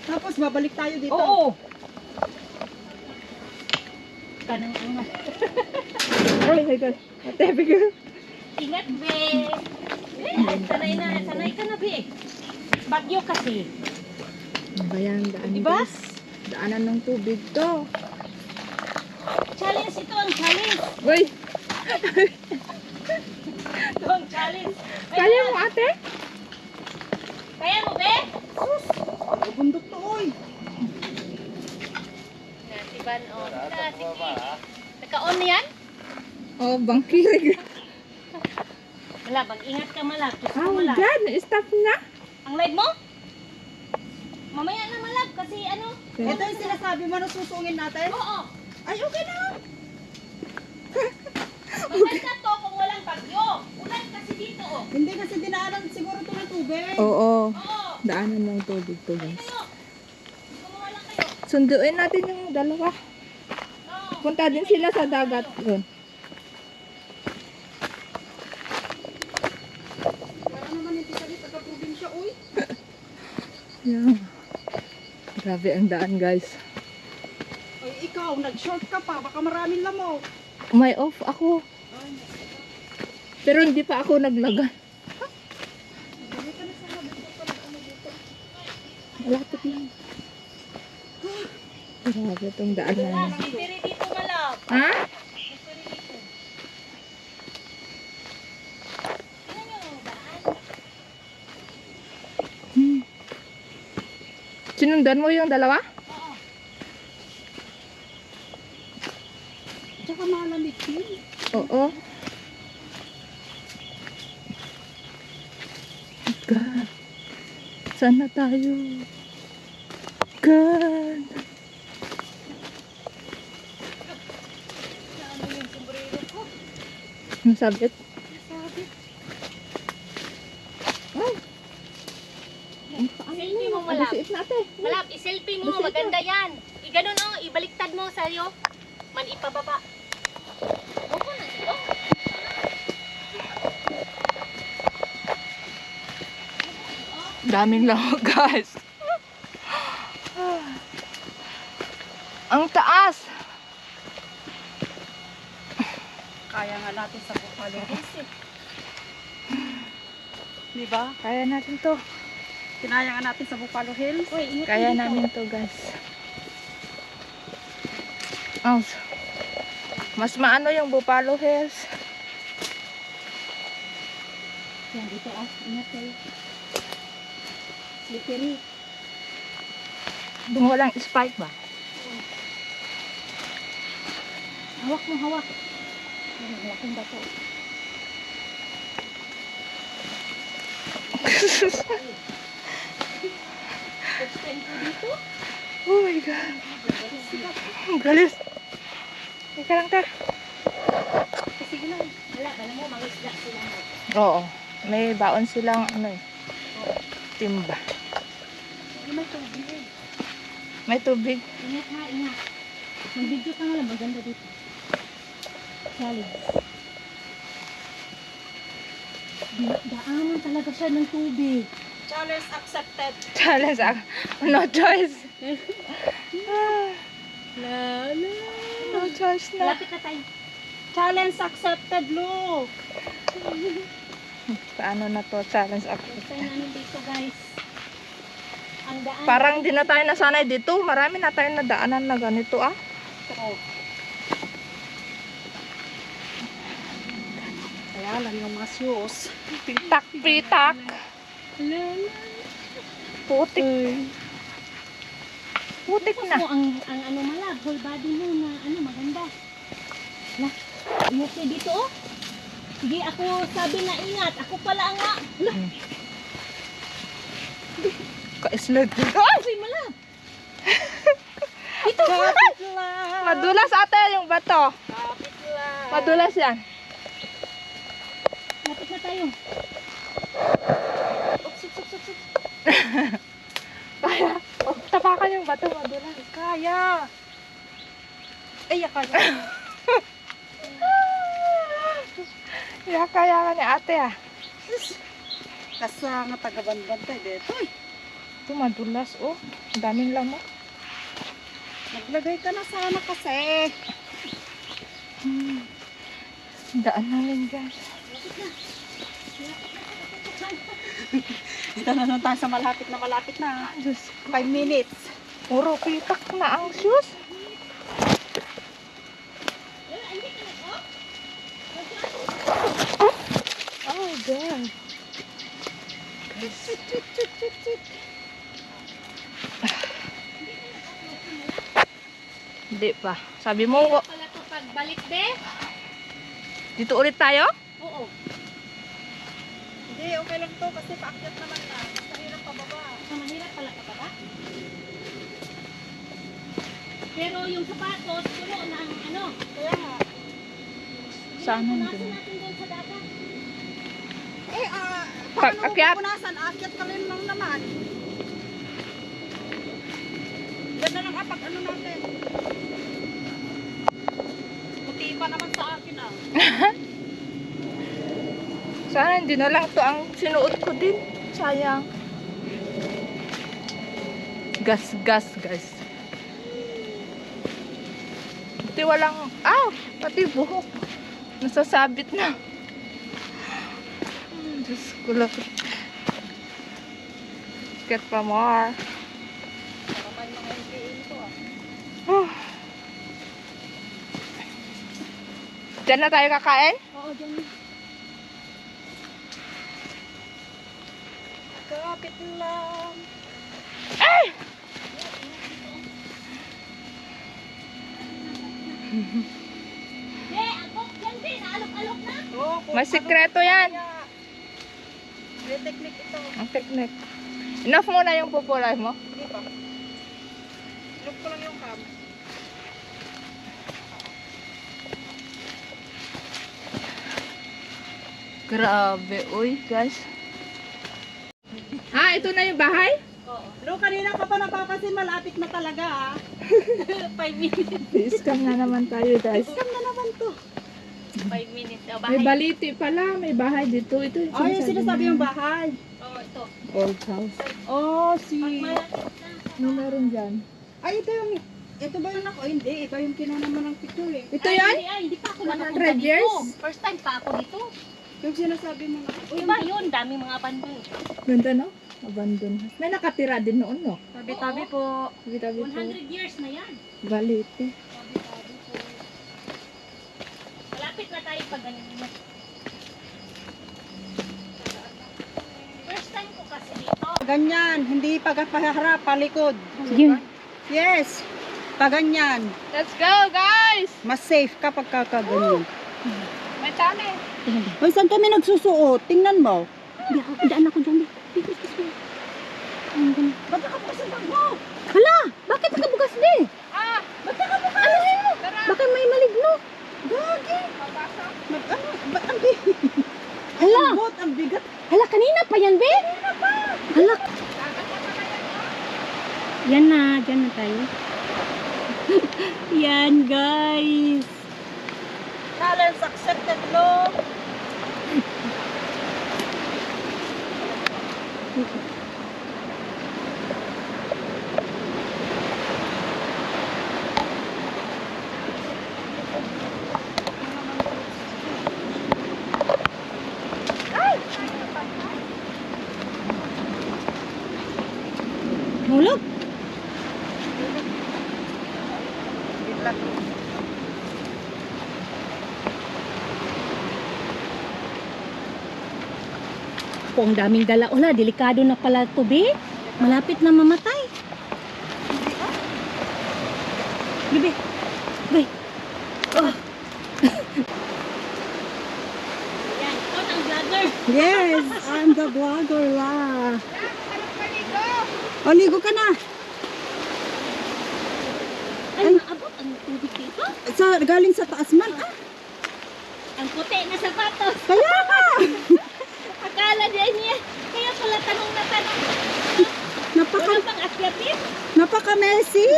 Tapos babalik tayo dito. Oo. Kanang angat. Oh my God. Ate, bigyan. Ingat, be. Sanay ka na, be. Bagyo kasi. Ano ba yan? Daan Diba? guys. Daanan ng tubig to. Challenge ito, ang challenge. Uy! Ito ang challenge. Kaya mo ate? Kaya mo, be? Bundok to, oy. Natiban, oh. Sige. Naka-on na yan? Oh, bangkirig. Malab, ingat ka malab. Diyos ko Oh my malab. God, na-stop na. Ang live mo? Mamaya na malab kasi ano? Ito yung sinasabi mo na susungin natin. Oo. Ay, okay na. Maganda to kung walang bagyo. Ulan kasi dito, oh. Hindi kasi dinaanan siguro ito ng tubig. Oo. Oo. Daanan ng tubig to guys. Kayo. Gumawa lang kayo. Sunduin natin yung dalawa. Oo. Punta din sila sa dagat. Yun. Para naman hindi kami taga-probinsya, uy. Yeah. Grabe ang daan guys. Ay, ikaw, nag-short ka pa. Baka maraming lamok. May off ako. Pero hindi pa ako naglaga. Malapit lang. Grabe itong daan na. Ah, slippery dito malab. Ha? Slippery dito. Tingnan nyo yung daan. Sinundan mo yung dalawa? Oo. Tsaka malamig din. Oo. God. Saan na tayo? God. Ano yung sombrero ko? Masabit. Sabi. Ay. Selfie mo malab. Alisiit natin. Malab, i-selfie mo. Basta Maganda yan. Iganon oh. Ibaliktad mo sa'yo. Man ipababa. Buko na ito. Daming lamok guys. Ang taas. Kaya nga natin sa Buffalo Hills eh. Diba? Kaya natin to. Kinaya nga natin sa Buffalo Hills. Uy, ingat Kaya dito. namin to guys. Oh. Mas maano yung Buffalo Hills. Yan, dito ah. Ingat kayo. Slippery. Doon walang spike ba? Hawak mo, hawak. Yan, laking bato. First time ko dito. Oh my God. Ang galis. Ika lang te. Sige lang. Wala, alam mo, mangisda sila mo. Oo. May baon silang ano eh. Timba. May tubig eh. May tubig. Ingat ha, ingat. Mag-video ka nga lang, maganda dito. Challenge. Daanan talaga siya ng tubig. Challenge accepted. Challenge. No choice. No choice na. Lapit na tayo. Challenge accepted, look. Paano na to? Challenge ako. First time namin dito guys. Ang daan. Parang di na tayo nasanay dito. Marami na tayo na daanan na ganito ah. Kaya lang yung mga shoes. Pitak, pitak. Putik. Putik Tapos na. mo ang ano malab, whole body mo na ano maganda. Na, ingat kayo dito oh. Sige, ako sabi na ingat. Ako pala ang Ka-slide. Uy, malab. Dito malab. Kapit lang. Madulas ate yung bato. Kapit lang. Madulas yan. Lapit na tayo. Ups, ups, ups, ups. Kaya. Oh, tapakan yung bato. Madulas. Kaya. Ay, kaya. Kaya ka ni ate ah. Kasa nga taga-banbantay dito. Uy. Ito madulas, oh. Ang daming lamok. Naglagay ka na sana kasi. Daan namin dyan. Dito na naman tayo sa malapit na. Diyos, 5 minutes. puro pitak na ang shoes. Oh my God. Hindi pa. Sabi mo, Pala to pagbalik, be? dito ulit tayo? Oo. Hindi, okay lang to kasi paakyat naman na. Mahirap pababa. So, mahirap pala ka ba? Pero yung sapatos, puno ng ano. Kaya nga. Saan Punasan nandun? natin doon sa dagat. Eh, paano mo Pag-akyat? pupunasan? Akyat ka rin lang naman. Ganda ng apag ano natin. Puti pa naman sa akin ah. Sana hindi na lang to ang sinuot ko din. Sayang. Gas, guys. Pati walang, pati buhok. Nasasabit na. Diyos ko lang. Get pa more. Para may mga NPA ito ah. Diyan na tayo kakain? Oo, dyan. Kapit lang. Ay! Be, angkok yan, be. Naalok-alok na. Oh, May sikreto yan. May technique ito. Ang technique. Enough muna yung pupulay mo. Hindi pa. Look ko lang yung cam. Grabe, uy, guys. Ito na yung bahay? Oo. Lo, kanina ka pa napapansin, malapit na talaga ah. 5 minutes. Scam na naman tayo, guys. Scam na naman to. 5 minutes. O, May bahay. baliti pala, may bahay dito. Ito yung Ay, yung sinasabi yung bahay. Oo, ito. old house. Oh, Pag si... malapit na. Ano meron dyan? Ay, ito yung... Ito ba yung ako? Hindi, ikaw yung kinuha naman ng picture eh. Ito Ay, yan? hindi pa ako 100 nakapunta dito. years? First time pa ako dito. Yung sinasabi mo na. Iba yun, daming mga abandon. Ganda, no? Abandon house. May nakatira din noon, no? Tabi-tabi po. Tabi-tabi po. 100 years na yan. Baliti. Tabi-tabi po. Malapit na tayo pag ganun. First time ko kasi dito. Ganyan, hindi pagpaharap, palikod. Sige. Yes, paganyan. Let's go, guys! Mas safe kapag kakaganyan. May tali. Hoy, saan kami nagsusuot? Tingnan mo. Daan ako dyan. Ba't nakabukas ang bag mo? Hala! Bakit nakabukas di? Ba't nakabukas? Tara! Baka may maligno. Gagi. Papasok. Ano? Ba't ang bigat? Hala! Ang bot, ang bigat. Hala, kanina pa yan, be? Hala. Yan na, dyan na tayo. Yan, guys. Challenge accepted, lo. Hulog. Po, ang daming dala. Wala, delikado na pala ito, be. Malapit na mamatay. Bibi. Bibi. Oh. Yan, ikaw ang vlogger. Yes, I'm the vlogger la. O, ligo ka na. Ay, maabot ang tubig dito. Galing sa taas man. Ah, Ang puti na sapatos. kaya nga. Akala niya. Kaya pala tanong na tanong. Napaka, Wala pang akyatin. napaka-messy.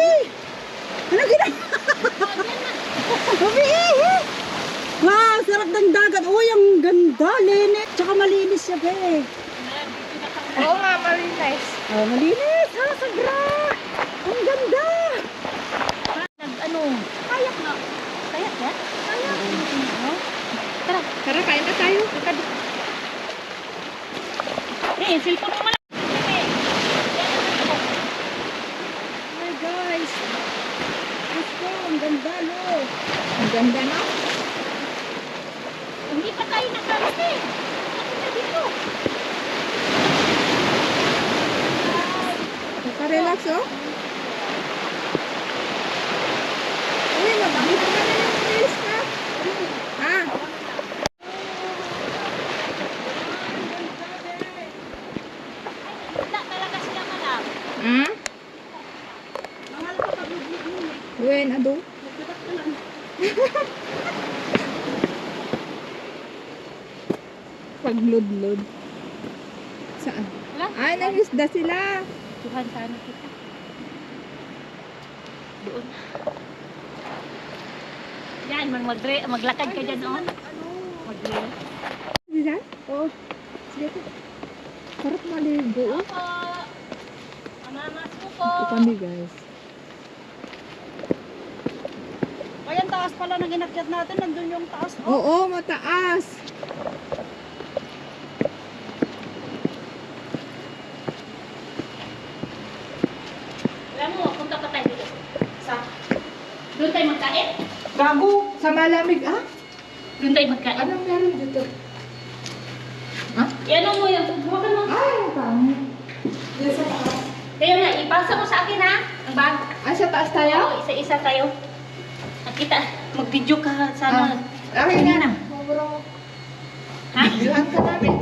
Ano ginagawa? Umiihi. Wow, sarap ng dagat. Uy, ang ganda, linis. Tsaka malinis siya, be. Oo nga, malinis. Oh, malinis. sobra! Ang ganda! Nag-ano? Kayak nga. Kayak yan? Kayak. Tara. Tara, kain na tayo. Eh, cellphone mo lang. Hi guys! Let's go! Ang ganda, no? Ang ganda, no? Hindi pa tayo nakarating. Bakit na dito? Nakarelax, oh? Uy, mabalik na na yung face na. Ah! Wala talaga sila malap. Hmm? Mahal pa pag-vlog mo eh. When, ado? Nagdadak na lang. Paglud-lud. Saan? Wala. Ay, nangisda sila. Tuhan, sana kita. Doon. Yan, maglakad ka dyan, oh. Mag-drill. Sila? Oo. Sige po. Sarap maligo. Oh. Opo. Mamamas mo po. Ito kami, guys. Ayan, taas pala na ginakyat natin. Nandun yung taas. Oo, mataas. Alam mo, punta pa tayo dito. Sa? Doon tayo magkain? Gago. Sa malamig, ah? Doon tayo magkain. Anong meron dito? Yan mo yan. Huwag mo. Ay, ang pangit. Dito sa taas. Kaya nga, ipasa mo sa akin, ha? Ang bag. Ah, sa taas tayo? Oo, isa-isa tayo. Kita, mag-video ka sana. Okay Sige na. na. Ha? Bilang ka namin.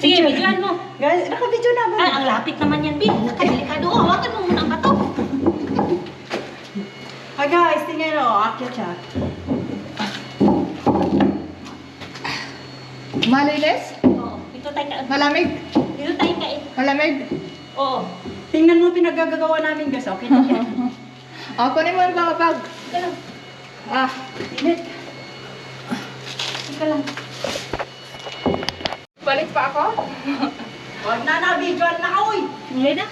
Sige, videoan mo. Guys, naka-video na ba? Ah, ang lapit naman yan, Bin. Nakadelikado. Oh, hawakan mo muna ang bato. Hi guys, tingnan nyo. Akyat siya. Malinis? Oo, dito tayo kain. Malamig? Dito tayo kain. Malamig? Oo. Tingnan mo pinagagagawa namin guys. Okay, okay. Oh, kunin mo yung mga bag. Ika lang. Ah, Init. Ika lang. balik pa ako? Huwag na, videoan na ka, uy. Hindi na.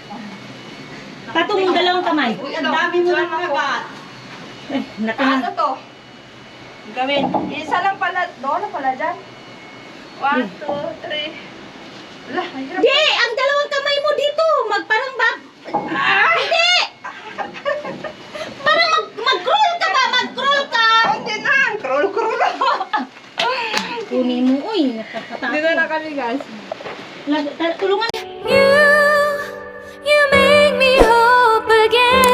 Patong mong dalawang kamay. Uy, ang dami mo ng kagat. Eh, Ano to? Gawin. Isa lang pala. Doon na pala dyan. 1, 2, 3. Wala, mahirap. Di! Ang dalawang kamay mo dito! Magparang bag. Hindi! Parang mag-crawl ka ba? Mag-crawl ka! Hindi na. Crawl na. Kunin mo, uy. Nakakatakot. Dito na kami, guys. Tulungan. You make me hope again.